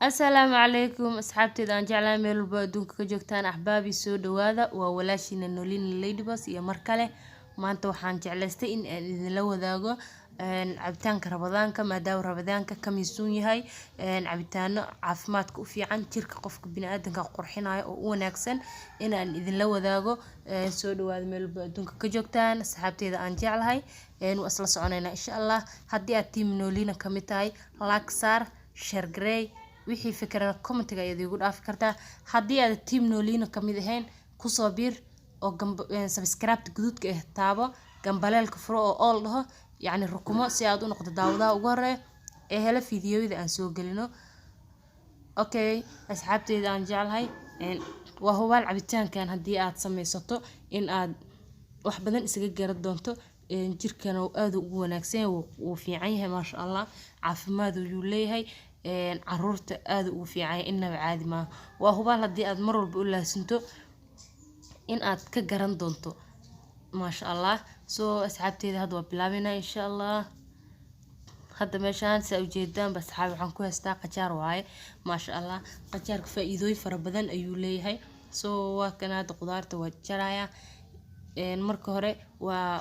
السلام عليكم أصحابتي إذا جعلنا ميل بدونك كجوكتان أحبابي سود وهذا وولاشين نولين الليدي بس يا مركله ما أنتوا حان جعلستي إن لو ذاقو عبتانك رمضانك ما داو رمضانك كم يسوني هاي عبتان عافماتك وفي عن تلك قفك بين آدمك قرحين هاي ونكسن إذا لو ذاقو سود وهذا ميل بدونك كجوكتان أصحابتي إذا أنجعل هاي وأصل صعنينا إن شاء الله هدي أتيم نولين كمتاي لاكسار شرقري wixii fikrana commentiga ayaad igu dhaafi kartaa haddii aad team noolina kamid ahayn ku soo bir oo subscribe guduudka ah taabo gambaleelka furo oo all dhaho yacni rukumo si aad u noqdo daawadaha ugu horeeya ee hela fiidiyowyada aan soo gelino okay asxaabteyda aan jeclahay waa hubaal cabitaankan haddii aad samaysato in aad wax badan isaga garan doonto jirkana aad ugu wanaagsan wuu fiican yahay maasha Allah caafimaad uu leeyahay caruurta aad ugu fiican inaba caadi ma waa hubaal haddii aad mar walba u laasinto in aad ka garan doonto maasha Allah soo asxaabteyda hadda waa bilaabina insha Allah hadda meeshaan saa ujeedaan bas saxaab waxaan ku haystaa qajaar waaye maasha Allah qajaarka faa'iidooyin fara badan ayuu leeyahay soo waa kana hadda qudaarta waa jaraya marka hore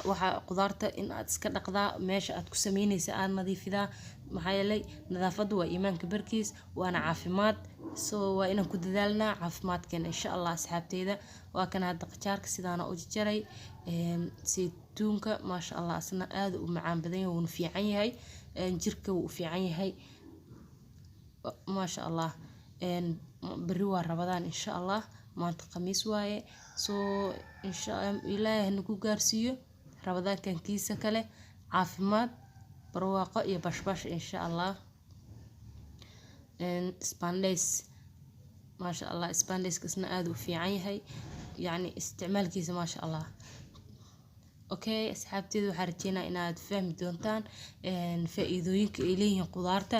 waxa qudaarta in aad iska dhaqdaa meesha aad ku sameynaysa aad nadiifidaa maxaa yeelay nadaafadu waa iimaanka barkiis waana caafimaad soo waa inaan ku dadaalnaa caafimaadkeena insha Allah asxaabteyda waa kana hadda qajaarka sidaana u jaray saytuunka maasha Allah asna aad u macaan badan yahay wuu fiican yahay jirka wuu fiican yahay maasha Allah bari waa Ramadaan insha Allah maanta khamiis waaye soo insha Ilaahay nagu gaarsiiyo Ramadaankan kiisa kale caafimaad barwaaqo iyo bashbash insha Allah Spanish maasha Allah Spanish kasna aad u fiican yahay yani isticmaalkiisa maasha Allah okay asxaabteyda waxaan rajeynayaa inaad fahmi doontaan faa'iidooyinka ay leeyihiin qudaarta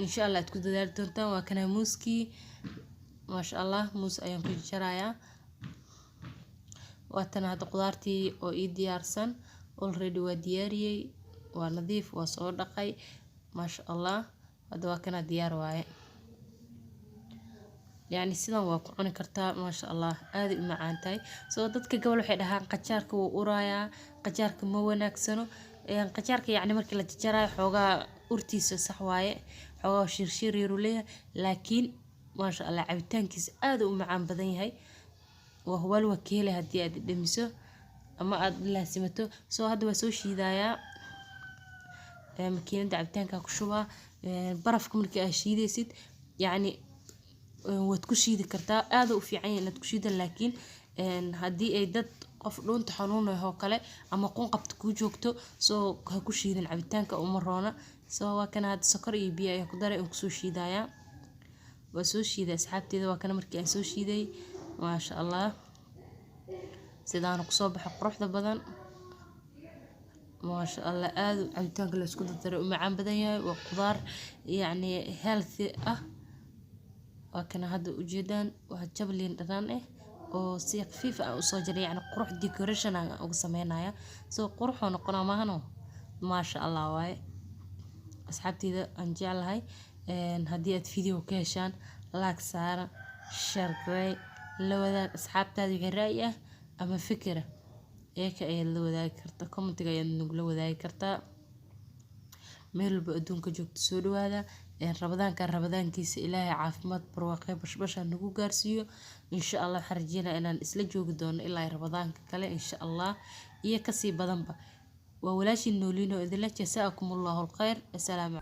insha Allah aad ku dadaali doontaan waa kana muuskii maasha Allah muus ayaan ku jarayaa waatana hadda qudaartii oo ii diyaarsan already waa diyaariyay waa nadiif waa soo dhaqay maasha Allah hadda waa kana diyaar waaye يعني سيدان waa ku cuni kartaa maasha Allah aad u macaan tahay soo dadka gobol waxay dhahaan qajaarka wuu uraaya qajaarka ma wanaagsano qajaarka yani markii la jaraayo xoogaa urtiisa sax waaye xoogaa shirshir yar leeyahay laakiin maasha Allah cabitaankiisa aad u macaan badan yahay waa hubaal wakiile haddii aad dhamiso ama aad laasimato soo hadda waa soo shiidayaa makiinada cabitaanka ku shubaa barafka markii aad shiidaysid yani waad ku shiidi kartaa aad u fiican yahay inaad ku shiido laakiin haddii ay dad qof dhuunta xanuunayo kale ama qon qabta ku joogto soo ha ku shiidin cabitaanka uma roona soo waa kana hadda sokor iyo biyo ayaa ku daray oo ku soo shiidaya waa soo shiiday asxaabteyda waa kana markii aan soo shiiday maasha Allah sidaan ku soo baxay quruxda badan maasha Allah aad cabitaanka la isku daray u macaan badan yahay waa qudaar yani healthy ah وكان هذا وجدان وهجبلين دهان oo si khafiif ah u soo jaray yani qurux decoration aan ugu sameynaya soo qurux oo noqona maahano maasha Allah waaye asxaabteyda aan jeclahay haddii aad video ka heshaan like saara share garay la wadaag asxaabtaada wixii ra'yi ah ama fikir ka ay la wadaagi kartaa commentiga ayaad nagu la wadaagi kartaa meel walba adduunka joogto soo dhawaada Ramadaankiisa Ilaahay caafimaad barwaaqo bashbash nagu gaarsiiyo insha Allah waxaan rajeynayaa inaan isla joogi doono ilaa Ramadaanka kale insha Allah iyo kasii badanba waa walaashin noolino idin la jasaakumullahu khayr assalaamu